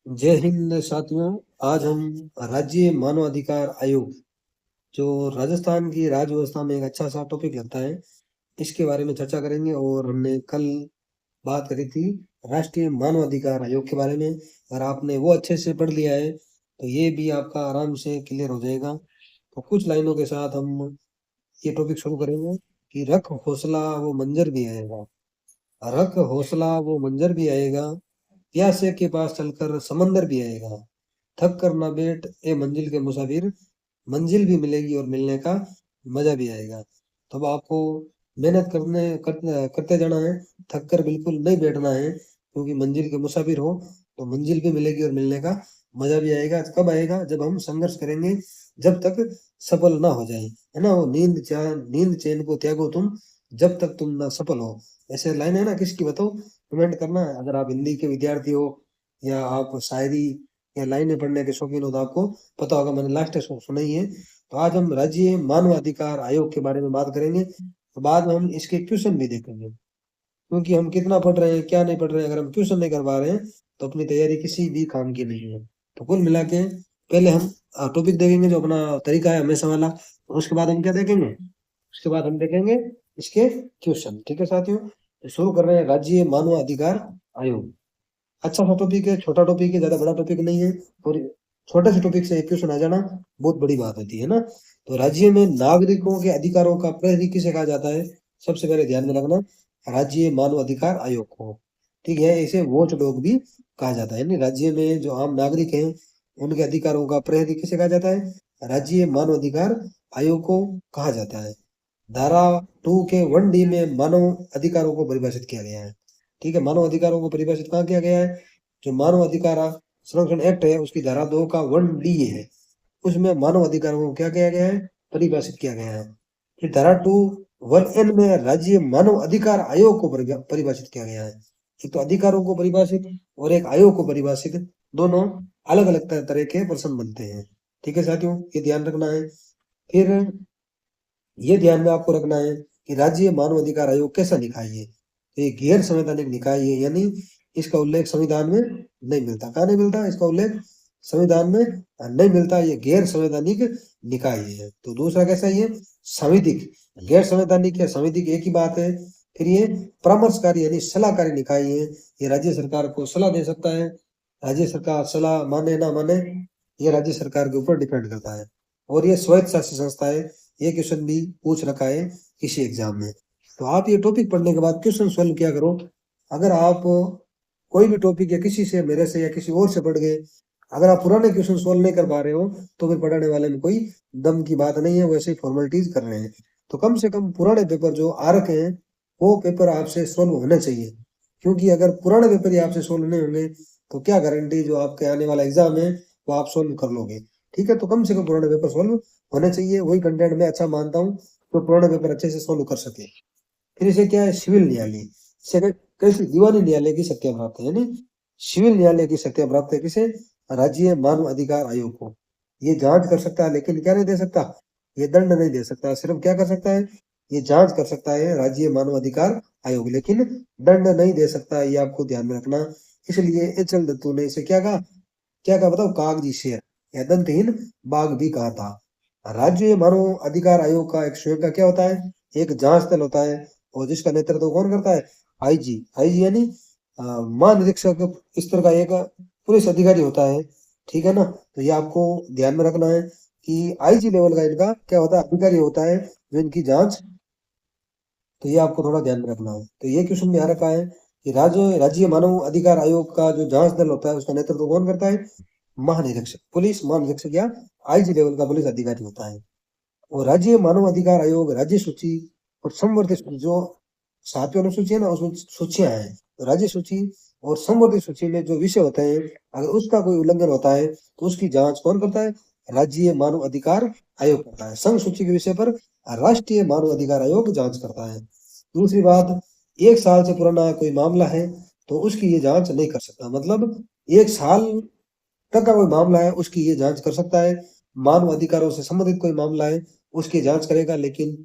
जय हिंद साथियों। आज हम राज्य मानव अधिकार आयोग जो राजस्थान की राज्य व्यवस्था में एक अच्छा सा टॉपिक लगता है, इसके बारे में चर्चा करेंगे। और हमने कल बात करी थी राष्ट्रीय मानव अधिकार आयोग के बारे में। अगर आपने वो अच्छे से पढ़ लिया है तो ये भी आपका आराम से क्लियर हो जाएगा। तो कुछ लाइनों के साथ हम ये टॉपिक शुरू करेंगे कि रख हौसला वो मंजर भी आएगा। रख हौसला वो मंजर भी आएगा, प्यासे के पास चलकर समंदर भी आएगा। थक कर ना बैठ ए मंजिल के मुसाफिर, मंजिल भी मिलेगी और मिलने का मजा भी आएगा। तब आपको मेहनत करते जाना है, थक कर बिल्कुल नहीं बैठना है, क्योंकि मंजिल के मुसाफिर हो तो मंजिल भी मिलेगी और मिलने का मजा भी आएगा। कब आएगा? जब हम संघर्ष करेंगे, जब तक सफल ना हो जाए, है ना। वो नींद चैन को त्यागो तुम, जब तक तुम ना सफल हो। ऐसे लाइन है ना, किसकी बताओ? कमेंट करना। अगर आप हिंदी के विद्यार्थी हो या आप शायरी या लाइनें पढ़ने के शौकीन हो तो आपको पता होगा, मैंने लास्ट तक सुनाई है। तो आज हम राज्य मानव अधिकार आयोग के बारे में बात करेंगे। तो बाद में हम इसके क्वेश्चन भी देखेंगे, क्योंकि हम कितना पढ़ रहे हैं क्या नहीं पढ़ रहे हैं, अगर हम क्वेश्चन नहीं कर पा रहे हैं तो अपनी तैयारी किसी भी काम की नहीं है। तो कुल मिला के पहले हम टॉपिक देखेंगे जो अपना तरीका है हमेशा वाला, और उसके बाद हम क्या देखेंगे? उसके बाद हम देखेंगे इसके क्वेश्चन। ठीक है साथियों, तो शुरू कर रहे हैं राज्य मानव अधिकार आयोग। अच्छा सा टॉपिक है, छोटा टॉपिक है, ज्यादा बड़ा टॉपिक नहीं है। और छोटे से टॉपिक से एक क्वेश्चन आ जाना बहुत बड़ी बात होती है ना। तो राज्य में नागरिकों के अधिकारों का प्रहरी किसे कहा जाता है? सबसे पहले ध्यान में रखना, राज्य मानव अधिकार आयोग को। ठीक है, इसे वॉच डॉग भी कहा जाता है। यानी राज्य में जो आम नागरिक हैं उनके अधिकारों का प्रहरी किसे कहा जाता है? राज्य मानव अधिकार आयोग को कहा जाता है। धारा 2 के 1D में मानव अधिकारों को परिभाषित किया गया है। ठीक है, मानव अधिकारों को परिभाषित कहाँ किया गया है? जो मानव अधिकार संरक्षण एक्ट है उसकी धारा 2 का 1D है, उसमें मानव अधिकारों को क्या किया गया है? परिभाषित किया गया है। फिर धारा 1N में राज्य मानव अधिकार आयोग को परिभाषित किया गया है। एक तो अधिकारों को परिभाषित और एक आयोग को परिभाषित, दोनों अलग अलग तरह के प्रश्न बनते हैं। ठीक है साथियों, ये ध्यान रखना है। फिर ये ध्यान में आपको रखना है कि राज्य मानव अधिकार आयोग कैसा निकाय है? तो ये गैर संवैधानिक निकाय है, यानी इसका उल्लेख संविधान में नहीं मिलता। कहाँ नहीं मिलता? इसका उल्लेख संविधान में नहीं मिलता। ये गैर संवैधानिक निकाय है। तो दूसरा कैसा है ये? संवैधिक। गैर संवैधानिक या संवैधिक एक ही बात है। फिर ये परामर्शकारी यानी सलाहकारी निकाय है। ये राज्य सरकार को सलाह दे सकता है। राज्य सरकार सलाह माने ना माने ये राज्य सरकार के ऊपर डिपेंड करता है। और ये स्वायत्त शासी संस्था है। ये क्वेश्चन भी पूछ रखा है किसी एग्जाम में। तो आप ये टॉपिक पढ़ने के बाद क्वेश्चन सॉल्व किया करो। अगर आप कोई भी टॉपिक या किसी से, मेरे से या किसी और से पढ़ गए, अगर आप पुराने क्वेश्चन सॉल्व नहीं कर पा रहे हो तो फिर पढ़ाने वाले में कोई दम की बात नहीं है, वैसे ही फॉर्मेलिटीज कर रहे हैं। तो कम से कम पुराने पेपर जो आ रखे हैं वो पेपर आपसे सॉल्व होने चाहिए, क्योंकि अगर पुराने पेपर ही आपसे सॉल्व नहीं होंगे तो क्या गारंटी जो आपके आने वाला एग्जाम है वो आप सॉल्व कर लोगे। ठीक है, तो कम से कम पुराने पेपर सॉल्व होने चाहिए। वही कंटेंट मैं अच्छा मानता हूँ तो पुराने पेपर अच्छे से सॉल्व कर सके। फिर इसे क्या है? सिविल न्यायालय। इसे कैसे? दीवानी न्यायालय की शक्तियां प्राप्त है, यानी सिविल न्यायालय की शक्तियां प्राप्त है किसे? राज्य मानव अधिकार आयोग को। ये जांच कर सकता है, लेकिन क्या नहीं दे सकता? ये दंड नहीं दे सकता। सिर्फ क्या कर सकता है? ये जांच कर सकता है राज्य मानव अधिकार आयोग, लेकिन दंड नहीं दे सकता। ये आपको ध्यान में रखना। इसलिए एच एल दत्तू ने इसे क्या कहा? क्या कहा बताओ? कागजी शेर या दंतहीन बाघ भी कहा था। राज्य मानव अधिकार आयोग का एक स्वयं का क्या होता है? एक जांच दल होता है। और जिसका नेतृत्व कौन करता है? आईजी। आईजी यानी महानिरीक्षक स्तर का एक पुलिस अधिकारी होता है। ठीक है ना। तो ये आपको ध्यान में रखना है कि आईजी लेवल का इनका क्या होता है? अधिकारी होता है जो इनकी जांच। तो ये आपको थोड़ा ध्यान में रखना है। तो ये क्वेश्चन में आ रखा है कि राज्य मानव अधिकार आयोग का जो जांच दल होता है उसका नेतृत्व कौन करता है? महानिरीक्षक, पुलिस महानिरीक्षक या आईजी लेवल का पुलिस अधिकारी होता है। और राज्य मानव अधिकार आयोग राज्य सूची और समवर्ती सूची, जो 7वीं अनुसूची है ना उसमें सूचियां हैं, तो राज्य सूची और समवर्ती सूची में जो विषय होते हैं, अगर उसका कोई उल्लंघन होता है तो उसकी जांच कौन करता है? राज्य मानव अधिकार आयोग करता है। संघ सूची के विषय पर राष्ट्रीय मानव अधिकार आयोग जांच करता है। दूसरी बात, 1 साल से पुराना कोई मामला है तो उसकी ये जांच नहीं कर सकता। मतलब 1 साल तक का कोई मामला है उसकी ये जांच कर सकता है। मानव अधिकारों से संबंधित कोई मामला है उसकी जांच करेगा, लेकिन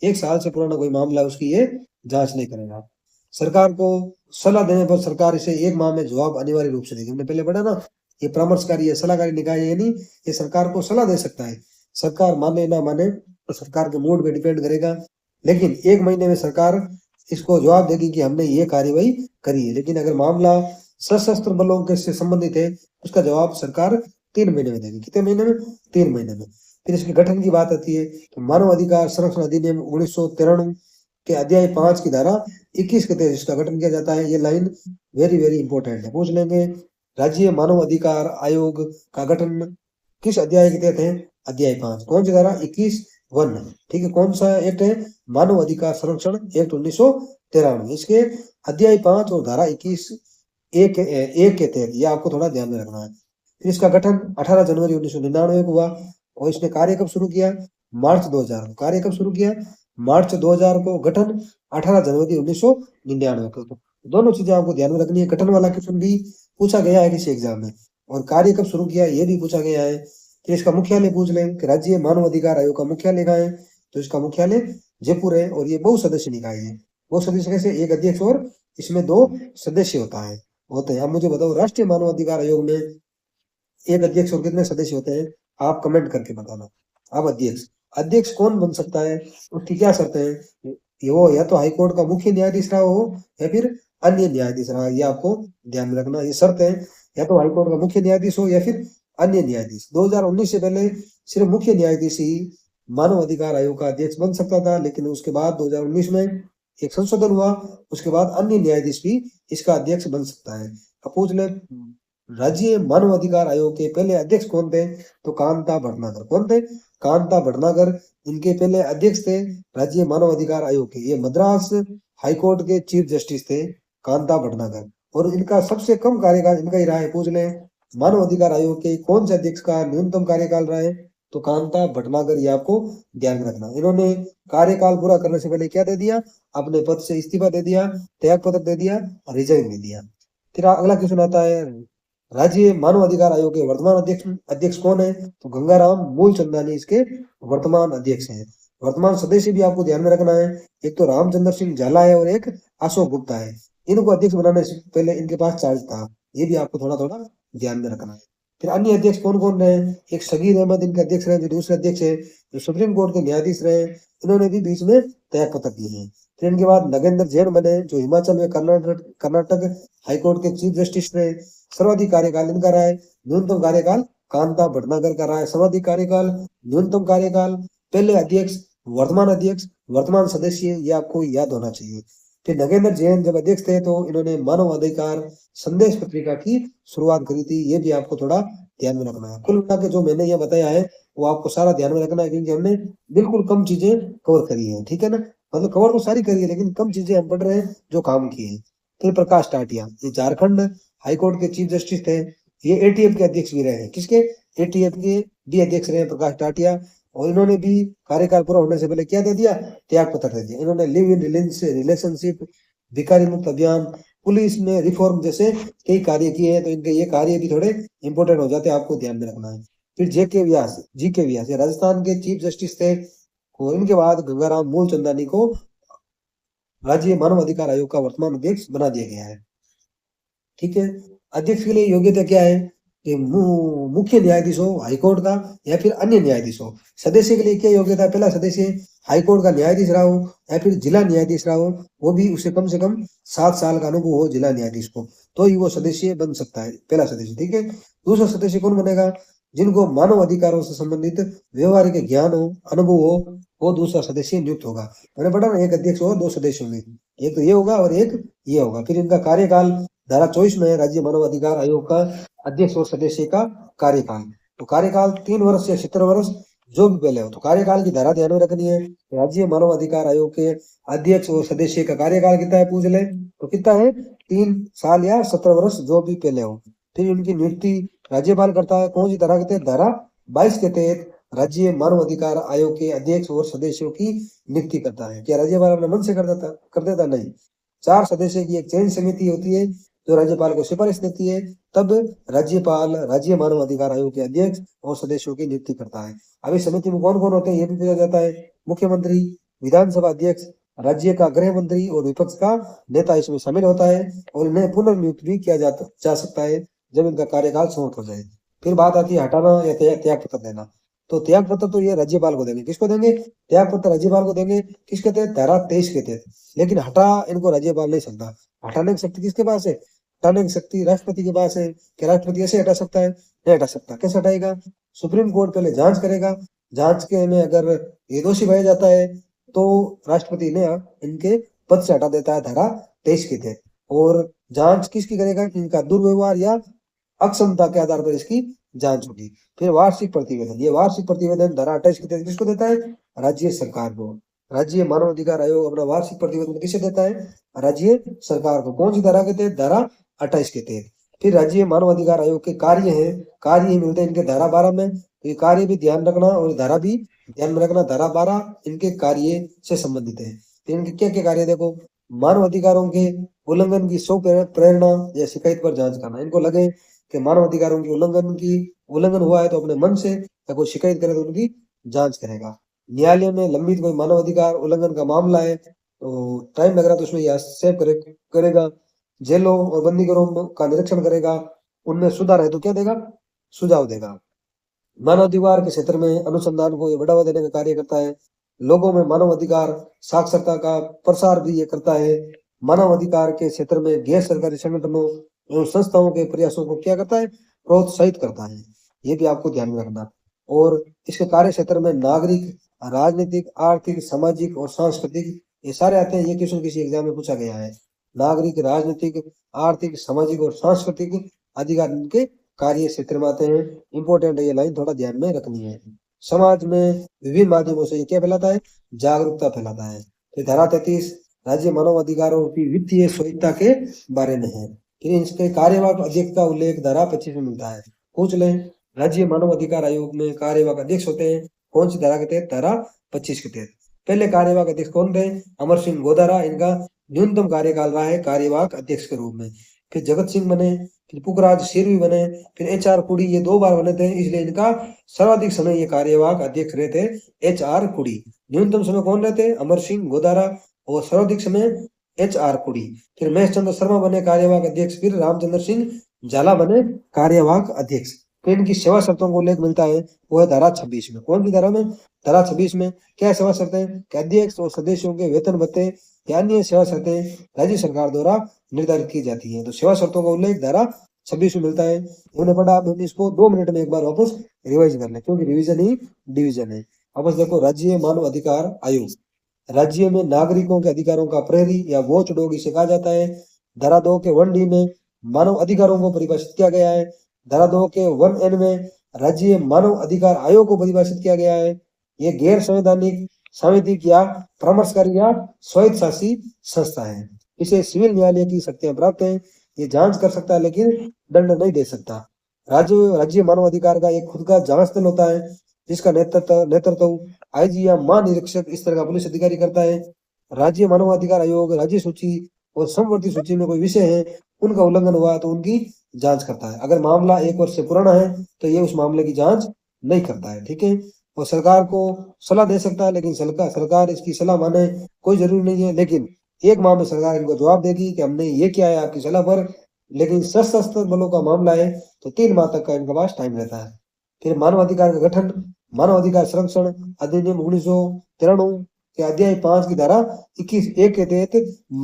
1 साल से पुराना कोई मामला है उसकी ये जांच नहीं करेगा। सरकार को सलाह देने पर सरकार इसे 1 माह में जवाब अनिवार्य रूप से देगी। हमने पहले पढ़ा ना ये परामर्शकारी है, सलाहकारी निकाय है, यानी ये सरकार को सलाह दे सकता है। सरकार माने ना माने तो सरकार के मूड पे डिपेंड करेगा, लेकिन 1 महीने में सरकार इसको जवाब देगी कि हमने ये कार्यवाही करी है। लेकिन अगर मामला सशस्त्र बलों के से संबंधित है, उसका जवाब सरकार 3 महीने में देगी। कितने महीने में? 3 महीने में। फिर इसके गठन की बात आती है, तो मानव अधिकार संरक्षण अधिनियम 1993 के अध्याय 5 की धारा 21 के तहत इसका गठन किया जाता है। ये लाइन वेरी वेरी इंपॉर्टेंट है, पूछ लेंगे। राज्य मानव अधिकार आयोग का गठन किस अध्याय के तहत है? अध्याय 5। कौन सी धारा? 21(1). ठीक है, कौन सा एक्ट है? मानव अधिकार संरक्षण एक्ट 1993। इसके अध्याय 5 और धारा 21(1) के तहत, ये आपको थोड़ा ध्यान में रखना है। फिर इसका गठन 18 जनवरी 1999 को हुआ, और इसने कार्य कब शुरू किया? मार्च 2000 को। कार्य कब शुरू किया? मार्च 2000 को। गठन 18 जनवरी 1999 को। दोनों चीजें आपको ध्यान में रखनी है। गठन वाला क्वेश्चन भी पूछा गया है किसी एग्जाम में, और कार्य कब शुरू किया ये भी पूछा गया है। फिर इसका मुख्यालय पूछ लें कि राज्य मानव अधिकार आयोग का मुख्यालय कहाँ है? तो इसका मुख्यालय जयपुर है, और ये बहुसदस्य निकाय है। बहुसदस्य कैसे? एक अध्यक्ष और इसमें 2 सदस्य होते हैं। अब मुझे बताओ, राष्ट्रीय मानव अधिकार आयोग में एक अध्यक्ष और कितने सदस्य होते हैं? आप कमेंट करके बताना। अब अध्यक्ष कौन बन सकता है? उसकी क्या शर्तें हैं? ये वो या तो हाईकोर्ट का मुख्य न्यायाधीश रहा हो, या फिर अन्य न्यायाधीश रहा। ये आपको ध्यान में रखना। ये शर्त है, या तो हाईकोर्ट का मुख्य न्यायाधीश हो या फिर अन्य न्यायाधीश। 2019 से पहले सिर्फ मुख्य न्यायाधीश ही मानव अधिकार आयोग का अध्यक्ष बन सकता था, लेकिन उसके बाद 2019 में एक संशोधन हुआ, उसके बाद अन्य न्यायाधीश भी इसका अध्यक्ष बन सकता है। अब पूछ ले, राज्य मानव अधिकार आयोग के पहले अध्यक्ष कौन थे? तो कांता भटनागर। कौन थे? कांता भटनागर इनके पहले अध्यक्ष थे राज्य मानव अधिकार आयोग के। ये मद्रास हाईकोर्ट के चीफ जस्टिस थे कांता भटनागर, और इनका सबसे कम कार्यकाल इनका ही रहा है। पूछ ले, मानव अधिकार आयोग के कौन से अध्यक्ष का न्यूनतम कार्यकाल रहा है? तो कांता भटनागर। ये आपको ध्यान में रखना। इन्होंने कार्यकाल पूरा करने से पहले क्या दे दिया? अपने पद से इस्तीफा दे दिया, त्याग पत्र दे दिया, और रिजाइन दे दिया। फिर अगला क्वेश्चन आता है, राज्य मानव अधिकार आयोग के वर्तमान अध्यक्ष कौन है? तो गंगाराम मूलचंदानी इसके वर्तमान अध्यक्ष हैं। वर्तमान सदस्य भी आपको ध्यान में रखना है। एक तो रामचंद्र सिंह झाला है, और एक अशोक गुप्ता है। इनको अध्यक्ष बनाने से पहले इनके पास चार्ज था। ये भी आपको थोड़ा थोड़ा ध्यान में रखना है। फिर अन्य अध्यक्ष कौन कौन रहे? एक शगीर अहमद इनके अध्यक्ष रहे, जो दूसरे अध्यक्ष है, जो सुप्रीम कोर्ट के न्यायाधीश रहे। इन्होंने भी बीच में त्याग पत्र दिए हैं। फिर इनके बाद नगेंद्र जैन बने, जो हिमाचल में कर्नाटक हाईकोर्ट के चीफ जस्टिस रहे। सर्वाधिक कार्यकाल इनका रहा है। न्यूनतम कार्यकाल कांता भटनागर का रहा है। सर्वाधिक कार्यकाल, न्यूनतम कार्यकाल, पहले अध्यक्ष, वर्तमान सदस्य, ये आपको याद होना चाहिए। फिर नगेंद्र जैन जब अध्यक्ष थे, तो इन्होंने मानव अधिकार संदेश पत्रिका की शुरुआत करी थी। ये भी आपको थोड़ा ध्यान में रखना है। कुल मिला के जो मैंने ये बताया है, वो आपको सारा ध्यान में रखना है, क्योंकि हमने बिल्कुल कम चीजें कवर करी है। ठीक है ना? मतलब कवर तो सारी करी है, लेकिन कम चीजें हम पढ़ रहे हैं जो काम की है। फिर प्रकाश टाटिया, ये झारखंड हाईकोर्ट के चीफ जस्टिस थे। ये एटीएफ के अध्यक्ष भी रहे हैं। किसके? एटीएफ के भी अध्यक्ष रहे प्रकाश टाटिया, और इन्होंने भी कार्यकाल पूरा होने से पहले क्या दे दिया? त्याग पत्र दे दिया। इन्होंने लिव इन रिलेशनशिप, भिखारी मुक्त अभियान, पुलिस में रिफॉर्म जैसे कई कार्य किए हैं, तो इनके ये कार्य भी थोड़े इंपॉर्टेंट हो जाते हैं, आपको ध्यान में रखना है। फिर जी के व्यास ये राजस्थान के चीफ जस्टिस थे, और इनके बाद गंगाराम मूलचंदानी को राज्य मानव अधिकार आयोग का वर्तमान अध्यक्ष बना दिया गया है। ठीक है, अध्यक्ष के लिए योग्यता क्या है? कि मुख्य न्यायाधीश हो हाईकोर्ट का, या फिर अन्य न्यायाधीश हो। सदस्य के लिए क्या योग्यता है? पहला सदस्य हाईकोर्ट का न्यायाधीश रहा हो, या फिर जिला न्यायाधीश रहा हो, वो भी उसे कम से कम 7 साल का अनुभव हो जिला न्यायाधीश को, तो ही वो सदस्य बन सकता है, पहला सदस्य। ठीक है, दूसरा सदस्य कौन बनेगा? जिनको मानव अधिकारों से संबंधित व्यवहारिक ज्ञान हो, अनुभव हो, वो दूसरा सदस्य नियुक्त होगा। मैंने पढ़ा ना, एक अध्यक्ष और 2 सदस्य होंगे, एक तो ये होगा और एक ये होगा। फिर इनका कार्यकाल धारा 24 में है, राज्य मानव अधिकार आयोग का अध्यक्ष और सदस्य का कार्यकाल। तो कार्यकाल 3 वर्ष या 17 वर्ष जो भी पहले हो। तो कार्यकाल की धारा ध्यान में रखनी है। राज्य मानव अधिकार आयोग के अध्यक्ष और सदस्य का कार्यकाल कितना है? पूछ ले तो कितना है? 3 साल या 17 वर्ष जो भी पहले हो। फिर उनकी नियुक्ति राज्यपाल करता है। कौन सी धारा के तहत? धारा 22 के तहत राज्य मानव अधिकार आयोग के अध्यक्ष और सदस्यों की नियुक्ति करता है। क्या राज्यपाल अपने मन से कर देता? नहीं। 4 सदस्य की एक चयन समिति होती है, जो राज्यपाल को सिफारिश देती है। तब राज्यपाल राज्य मानव अधिकार आयोग के अध्यक्ष और सदस्यों की नियुक्ति करता है। अब इस समिति में कौन कौन होते हैं, ये भी पूछा जाता है। मुख्यमंत्री, विधानसभा अध्यक्ष, राज्य का गृह मंत्री और विपक्ष का नेता इसमें शामिल होता है, और इन्हें पुनर्नियुक्त भी किया जा सकता है जब इनका कार्यकाल समाप्त हो जाए। फिर बात आती है हटाना या त्याग पत्र देना। तो त्याग पत्र तो ये राज्यपाल को देंगे। किसको देंगे? त्याग पत्र राज्यपाल को देंगे। किसके तहत? धारा 23 के तहत। लेकिन हटा इनको राज्यपाल नहीं सकता। हटाने की शक्ति किसके पास है? हटाने की शक्ति राष्ट्रपति के पास है। क्या राष्ट्रपति ऐसे हटा सकता है? नहीं हटा सकता। कैसे हटाएगा? सुप्रीम कोर्ट पहले जांच करेगा। जांच के में अगर ये दोषी पाया जाता है तो राष्ट्रपति ने इनके पद से हटा देता है धारा 23 के तहत। और जांच किसकी करेगा? इनका दुर्व्यवहार या अक्षमता के आधार पर इसकी जांच होगी। फिर वार्षिक प्रतिवेदन। ये वार्षिक प्रतिवेदन धारा 28 के तहत किसको देता है? राज्य सरकार को। राज्य मानव अधिकार आयोग अपना वार्षिक प्रतिवेदन किसे देता है? राज्य सरकार को। कौन सी धारा के तहत? धारा 28 के तहत। फिर राज्य मानव अधिकार आयोग के कार्य है, कार्य मिलते हैं इनके धारा 12 में। तो ये कार्य भी ध्यान रखना और धारा भी ध्यान में रखना। धारा 12 इनके कार्य से संबंधित है। तो इनके क्या क्या कार्य देखो। मानव अधिकारों के उल्लंघन की सौ प्रेरणा या शिकायत पर जांच करना। इनको लगे कि मानव अधिकारों की उल्लंघन हुआ है तो अपने मन से या कोई शिकायत करे तो उनकी जांच करेगा। न्यायालय में लंबित कोई मानव अधिकार उल्लंघन का मामला है तो टाइम लग रहा है तो उसमें हस्तक्षेप करेगा। जेलों और बंदी गृहों का निरीक्षण करेगा। उनमें सुधार है तो क्या देगा? सुझाव देगा। मानव अधिकार के क्षेत्र में अनुसंधान को ये बढ़ावा देने का कार्य करता है। लोगों में मानव अधिकार साक्षरता का प्रसार भी ये करता है। मानव अधिकार के क्षेत्र में गैर सरकारी संगठनों एवं संस्थाओं के प्रयासों को क्या करता है? प्रोत्साहित करता है। ये भी आपको ध्यान में रखना। और इसके कार्य क्षेत्र में नागरिक, राजनीतिक, आर्थिक, सामाजिक और सांस्कृतिक ये सारे आते हैं। ये क्वेश्चन किसी एग्जाम में पूछा गया है। नागरिक, राजनीतिक, आर्थिक, सामाजिक और सांस्कृतिक अधिकार इनके कार्य क्षेत्र में आते हैं। इंपॉर्टेंट है ये लाइन, थोड़ा ध्यान में रखनी है। समाज में विभिन्न माध्यमों से ये क्या फैलाता है? जागरूकता फैलाता है। तो धारा 33 राज्य मानव अधिकारों की वित्तीय स्वायत्तता के बारे में है। फिर इसके कार्यवाहक अध्यक्ष का उल्लेख धारा 25 में मिलता है। पूछ लें, राज्य मानव अधिकार आयोग में कार्यवाहक अध्यक्ष होते हैं। कौन सी धारा के तहत? धारा 25 के तहत। पहले कार्यवाहक अध्यक्ष कौन थे? अमर सिंह गोदारा। इनका न्यूनतम कार्यकाल रहा है कार्यवाहक अध्यक्ष के रूप में। फिर जगत सिंह बने, फिर पुखराज सिरवी बने, फिर HR कुड़ी। ये 2 बार बने थे, इसलिए इनका सर्वाधिक समय ये कार्यवाहक अध्यक्ष रहे थे HR कुड़ी। न्यूनतम समय कौन रहते? अमर सिंह गोदारा। और सर्वाधिक समय HR कुड़ी। फिर महेश चंद्र शर्मा बने कार्यवाहक अध्यक्ष। फिर रामचंद्र सिंह झाला बने कार्यवाहक अध्यक्ष। फिर इनकी सेवा शर्तों का उल्लेख मिलता है, वो है धारा 26 में। कौन सी धारा में? धारा 26 में। क्या सेवा शर्तें? कि अध्यक्ष और सदस्यों के वेतन भत्ते या अन्य सेवा शर्तें राज्य सरकार द्वारा निर्धारित की जाती है। तो सेवा शर्तों का उल्लेख धारा 26 में मिलता है। उन्हें पढ़ा, अब इसको 2 मिनट में एक बार वापस रिवाइज कर लें, क्योंकि रिवीजन ही डिवीजन है। वापस देखो, राज्य मानव अधिकार आयोग राज्य में नागरिकों के अधिकारों का प्रहरी या वॉच डॉग इसे कहा जाता है। धारा 2 के 1D में मानव अधिकारों को परिभाषित किया गया है। धारा 2 के 1N में राज्य मानव अधिकार आयोग को परिभाषित किया गया है। ये गैर संवैधानिक, सांविधिक या परामर्शकारी या स्वायत्तशासी संस्था है। इसे सिविल न्यायालय की शक्तियां प्राप्त है। ये जांच कर सकता है लेकिन दंड नहीं दे सकता। राज्य मानव अधिकार का एक खुद का जांच दल होता है, जिसका नेतृत्व IG या महानिरीक्षक इस तरह का पुलिस अधिकारी करता है। राज्य मानव अधिकार आयोग राज्य सूची और समवर्ती सूची में कोई विषय है, उनका उल्लंघन हुआ तो उनकी जांच करता है। अगर मामला 1 वर्ष से पुराना है तो ये उस मामले की जांच नहीं करता है। ठीक है। और सरकार को सलाह दे सकता है, लेकिन सरकार इसकी सलाह माने कोई जरूरी नहीं है। लेकिन 1 माह में सरकार इनको जवाब देगी कि हमने ये किया है आपकी सलाह पर। लेकिन सशस्त्र बलों का मामला है तो 3 माह तक का इनके पास टाइम रहता है। फिर मानव अधिकार का गठन। मानव अधिकार संरक्षण अधिनियम 1993 के अध्याय 5 की धारा 21(1) के तहत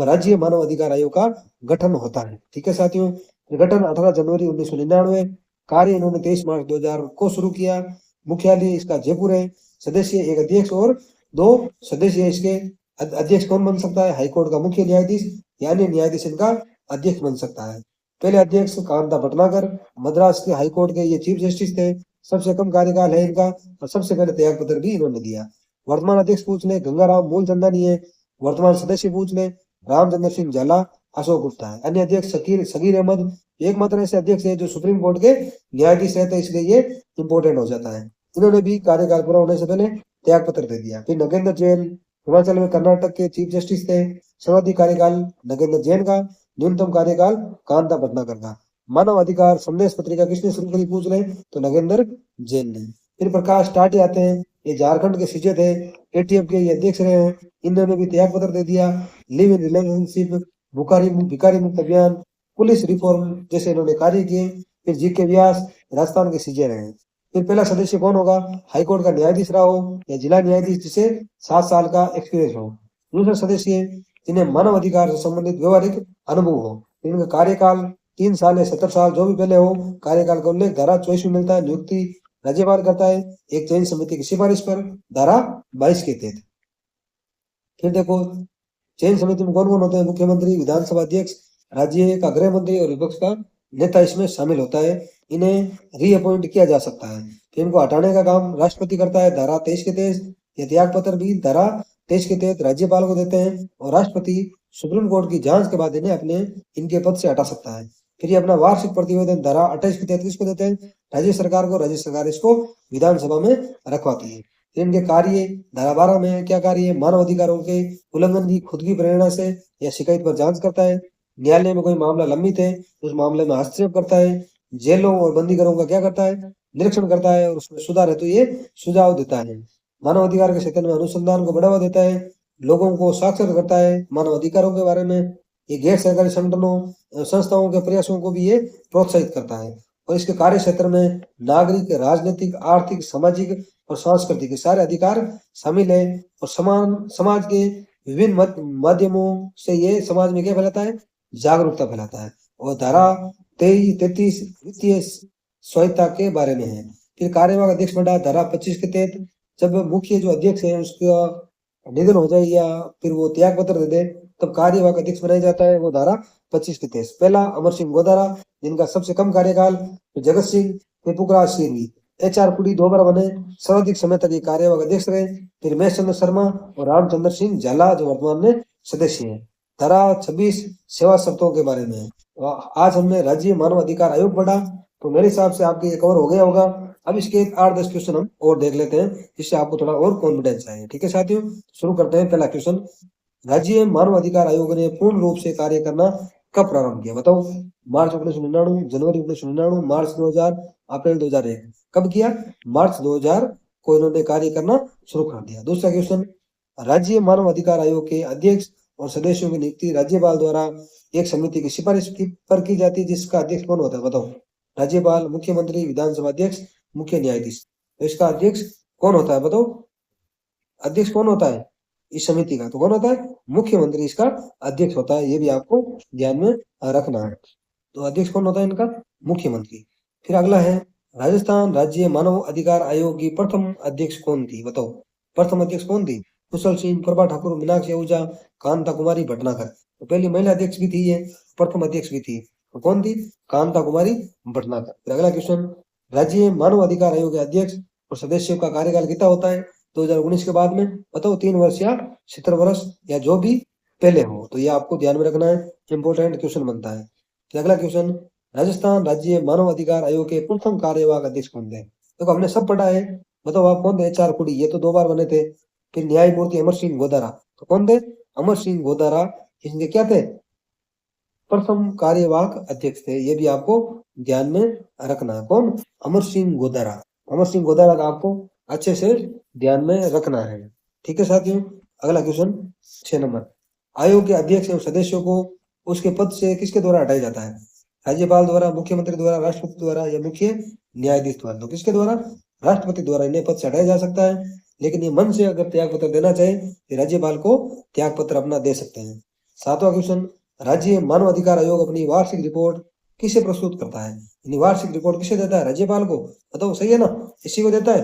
राज्य मानव अधिकार आयोग का गठन होता है। ठीक है साथियों। गठन 18 जनवरी 1999। कार्य इन्होंने 23 मार्च 2000 को शुरू किया। मुख्यालय इसका जयपुर है। सदस्य 1 अध्यक्ष और 2 सदस्य। इसके अध्यक्ष कौन बन सकता है? हाईकोर्ट का मुख्य न्यायाधीश यानी न्यायाधीश इनका अध्यक्ष बन सकता है। पहले अध्यक्ष कांता भटनागर मद्रास के हाईकोर्ट के ये चीफ जस्टिस थे। सबसे कम कार्यकाल है इनका और सबसे पहले त्याग पत्र भी इन्होंने दिया। वर्तमान अध्यक्ष पूछ ले, गंगाराम मूलचंदानी है। वर्तमान सदस्य पूछ ले, रामचंद्र सिंह झाला, अशोक गुप्ता है। अन्य अध्यक्ष सगीर अहमद एकमात्र ऐसे अध्यक्ष है जो सुप्रीम कोर्ट के न्यायाधीश रहते हैं, इसलिए ये इंपोर्टेंट हो जाता है। इन्होंने भी कार्यकाल पूरा होने से पहले त्याग पत्र दे दिया। फिर नगेंद्र जैन हिमाचल में कर्नाटक के चीफ जस्टिस थे। सर्वाधिक कार्यकाल नगेंद्र जैन का, न्यूनतम कार्यकाल कांता भटनागर का। मानव अधिकार संदेश पत्रिका किसने शुरू करी पूछ रहे तो नगेंद्र जैन ने। फिर प्रकाश टाटे आते हैं, ये झारखंड के सीजे थे। ATF के ये अध्यक्ष रहे हैं, इन्होंने भी त्याग पत्र दे दिया। लिव इन रिलेशनशिप, भिखारी मुक्त अभियान, पुलिस रिफॉर्म जैसे इन्होंने कार्य किए। फिर जीके व्यास राजस्थान के सीजे रहे। फिर पहला सदस्य कौन होगा? हाईकोर्ट का न्यायाधीश रहा हो या जिला न्यायाधीश जिसे 7 साल का एक्सपीरियंस हो। दूसरा सदस्य जिन्हें मानव अधिकार से संबंधित व्यवहारिक अनुभव हो। इनका कार्यकाल 3 साल या 70 साल जो भी पहले हो, कार्यकाल का उल्लेख धारा 24 में मिलता है। नियुक्ति राज्यपाल करता है एक चयन समिति की सिफारिश पर, धारा 22 के तहत। फिर देखो चयन समिति में कौन कौन होते हैं? मुख्यमंत्री, विधानसभा अध्यक्ष, राज्य का गृह मंत्री और विपक्ष का नेता इसमें शामिल होता है। इन्हें रीअपॉइंट किया जा सकता है। फिर इनको हटाने का काम राष्ट्रपति करता है, धारा 23 के तहत। यह त्याग पत्र भी धारा 23 के तहत राज्यपाल को देते हैं और राष्ट्रपति सुप्रीम कोर्ट की जांच के बाद इन्हें इनके पद से हटा सकता है। फिर ये अपना वार्षिक प्रतिवेदन धारा 28 के तहत किसको देते हैं? राज्य सरकार को। राज्य सरकार इसको विधानसभा में रखवाती है। इनके कार्य धारा 12 में क्या कार्य है? मानव अधिकारों के उल्लंघन की खुद की प्रेरणा से या शिकायत पर जांच करता है। न्यायालय में कोई मामला लंबित है उस मामले में हस्तक्षेप करता है। जेलों और बंदीगृहों का क्या करता है? निरीक्षण करता है और उसमें सुधार है तो ये सुझाव देता है। मानव अधिकार के क्षेत्र में अनुसंधान को बढ़ावा देता है। लोगों को साक्षर करता है मानव अधिकारों के बारे में। ये गैर सरकारी संगठनों संस्थाओं के प्रयासों को भी ये प्रोत्साहित करता है। और इसके कार्य क्षेत्र में नागरिक, राजनीतिक, आर्थिक, सामाजिक और सांस्कृतिक सारे अधिकार शामिल है। और समाज के विभिन्न माध्यमों से ये समाज में क्या फैलाता है? जागरूकता फैलाता है। और धारा 33 वित्तीय स्वायत्तता के बारे में है। फिर कार्यवाहक अध्यक्ष मंडल धारा 25 के तहत जब मुख्य जो अध्यक्ष है उसका निधन हो जाए या फिर वो त्याग पत्र दे दे तब कार्यवाहक अध्यक्ष बनाया जाता है, वो धारा 25 के तहत। पहला अमर सिंह गोदारा जिनका सबसे कम कार्यकाल, जगत सिंह, फिर पुखराज सिंह, HR पुरी 2 बार बने, सर्वाधिक समय तक ये कार्यवाहक अध्यक्ष रहे। फिर महेश चंद्र शर्मा और रामचंद्र सिंह झाला जो वर्तमान में सदस्य है। धारा 26 सेवा शर्तों के बारे में। आज हमने राज्य मानव अधिकार आयोग पढ़ा, तो मेरे हिसाब से आपके ये कवर हो गया होगा। अब इसके 8-10 क्वेश्चन हम और देख लेते हैं जिससे आपको थोड़ा और कॉन्फिडेंस आए। ठीक है साथियों, शुरू करते हैं। पहला क्वेश्चन, राज्य मानव अधिकार आयोग ने पूर्ण रूप से कार्य करना कब प्रारंभ किया? बताओ। मार्च 1999, जनवरी 1999, मार्च 2000, अप्रैल 2001। कब किया? मार्च 2000 को इन्होंने कार्य करना शुरू कर दिया। दूसरा क्वेश्चन, राज्य मानव अधिकार आयोग के अध्यक्ष और सदस्यों की नियुक्ति राज्यपाल द्वारा एक समिति की सिफारिश पर की जाती है, जिसका अध्यक्ष कौन होता है? बताओ। राज्यपाल, मुख्यमंत्री, विधानसभा अध्यक्ष, मुख्य न्यायाधीश। तो इसका अध्यक्ष कौन होता है? बताओ। अध्यक्ष कौन होता है इस समिति का? तो कौन होता है? मुख्यमंत्री इसका अध्यक्ष होता है। ये भी आपको ध्यान में रखना है। तो अध्यक्ष कौन होता है इनका? मुख्यमंत्री। फिर अगला है, राजस्थान राज्य मानव अधिकार आयोग की प्रथम अध्यक्ष कौन थी? बताओ। प्रथम अध्यक्ष कौन थी? कुशल सिंह, प्रभा ठाकुर, मीनाक्षी आहूजा, कांता कुमारी भटनागर। तो पहली महिला अध्यक्ष भी थी ये, प्रथम अध्यक्ष भी थी। तो कौन थी? कांता कुमारी भटनागर। फिर अगला क्वेश्चन, राज्य मानव अधिकार आयोग के अध्यक्ष और सदस्यों का कार्यकाल कितना होता है 2019 के बाद में? बताओ। 3 वर्ष या 70 वर्ष या जो भी पहले हो। तो ये आपको ध्यान में रखना है, इंपोर्टेंट क्वेश्चन बनता है। फिर अगला क्वेश्चन, राजस्थान राज्य मानव अधिकार आयोग के प्रथम कार्यवाहक अध्यक्ष कौन थे? देखो हमने सब पढ़ा है, बताओ आप कौन थे? HR पुरी, ये तो 2 बार बने थे। फिर न्यायमूर्ति अमर सिंह गोदारा, तो कौन थे? अमर सिंह गोदारा, इनके क्या थे? प्रथम कार्यवाहक अध्यक्ष थे। ये भी आपको ध्यान में रखना है। कौन? अमर सिंह गोदारा। अमर सिंह गोदारा का आपको अच्छे से ध्यान में रखना है। ठीक है साथियों, अगला क्वेश्चन 6 नंबर, आयोग के अध्यक्ष एवं सदस्यों को उसके पद से किसके द्वारा हटाया जाता है? राज्यपाल द्वारा, मुख्यमंत्री द्वारा, राष्ट्रपति द्वारा या मुख्य न्यायाधीश द्वारा? तो किसके द्वारा? राष्ट्रपति द्वारा इन्हें पद से हटाया जा सकता है। लेकिन ये मन से अगर त्याग पत्र देना चाहे तो राज्यपाल को त्याग पत्र अपना दे सकते हैं। 7वां क्वेश्चन, राज्य मानव अधिकार आयोग अपनी वार्षिक रिपोर्ट किसे प्रस्तुत करता है? वार्षिक रिपोर्ट किसे देता है? राज्यपाल को। बताओ, सही है ना? इसी को देता है?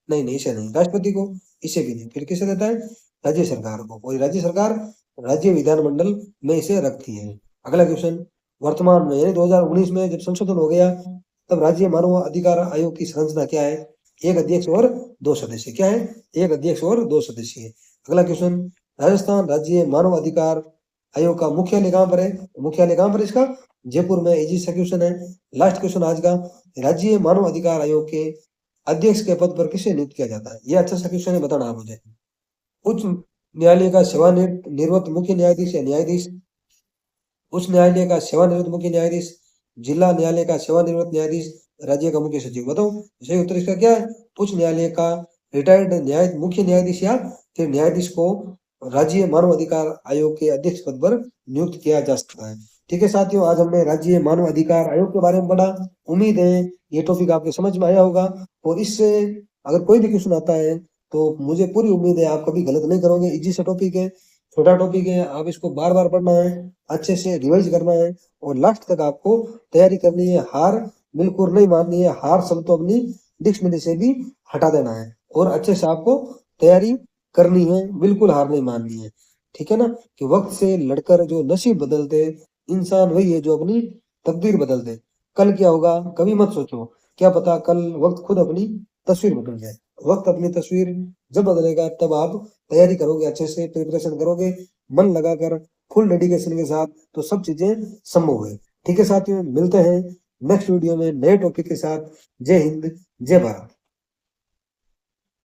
नहीं नहीं, इसे नहीं। राष्ट्रपति को? इसे भी नहीं। फिर किसे देता है? राज्य सरकार को। और राज्य सरकार राज्य विधानमंडल में इसे रखती है। अगला क्वेश्चन, वर्तमान में यानी 2019 में जब संशोधन हो गया तब राज्य मानव अधिकार आयोग की संरचना क्या है? 1 अध्यक्ष और 2 सदस्य। क्या है? 1 अध्यक्ष और 2 सदस्य। अगला क्वेश्चन, राजस्थान राज्य मानव अधिकार आयोग का मुख्यालय कहां पर है? मुख्यालय कहां पर इसका? जयपुर में। इजी सा क्वेश्चन है। लास्ट क्वेश्चन आज का, राज्य मानव अधिकार आयोग के अध्यक्ष के पद पर किसे नियुक्त किया जाता है? ये अच्छा सा क्वेश्चन है, बताना आप मुझे। उच्च न्यायालय का सेवानिवृत्त मुख्य न्यायाधीश या न्यायाधीश, उच्च न्यायालय का सेवानिवृत्त मुख्य न्यायाधीश, जिला न्यायालय का सेवानिवृत्त न्यायाधीश, राज्य का मुख्य सचिव। बताओ सही उत्तर इसका क्या है? उच्च न्यायालय का रिटायर्ड मुख्य न्यायाधीश या फिर न्यायाधीश को राज्य मानव अधिकार आयोग के अध्यक्ष पद पर नियुक्त किया जा सकता है। ठीक है साथियों, आज हमने राज्य मानव अधिकार आयोग के बारे में पढ़ा। उम्मीद है ये टॉपिक आपके समझ में आया होगा, और इससे अगर कोई भी क्वेश्चन आता है तो मुझे पूरी उम्मीद है आप कभी गलत नहीं करोगे। इजी सा टॉपिक है, छोटा टॉपिक है, आप इसको बार बार पढ़ना है, अच्छे से रिवाइज करना है, और लास्ट तक आपको तैयारी करनी है। हार बिल्कुल नहीं माननी है, हार शब्द तो अपनी डिक्शनरी से भी हटा देना है, और अच्छे से आपको तैयारी करनी है, बिल्कुल हार नहीं माननी है। ठीक है ना, कि वक्त से लड़कर जो नसीब बदलते इंसान वही है जो अपनी तकदीर बदल दे। कल क्या होगा कभी मत सोचो, क्या पता कल वक्त खुद अपनी तस्वीर बदल जाए। वक्त अपनी तस्वीर जब बदलेगा तब आप तैयारी करोगे, अच्छे से प्रिपरेशन करोगे, मन लगाकर फुल डेडिकेशन के साथ, तो सब चीजें संभव है। ठीक है साथियों, मिलते हैं नेक्स्ट वीडियो में नए टॉपिक के साथ। जय हिंद, जय भारत।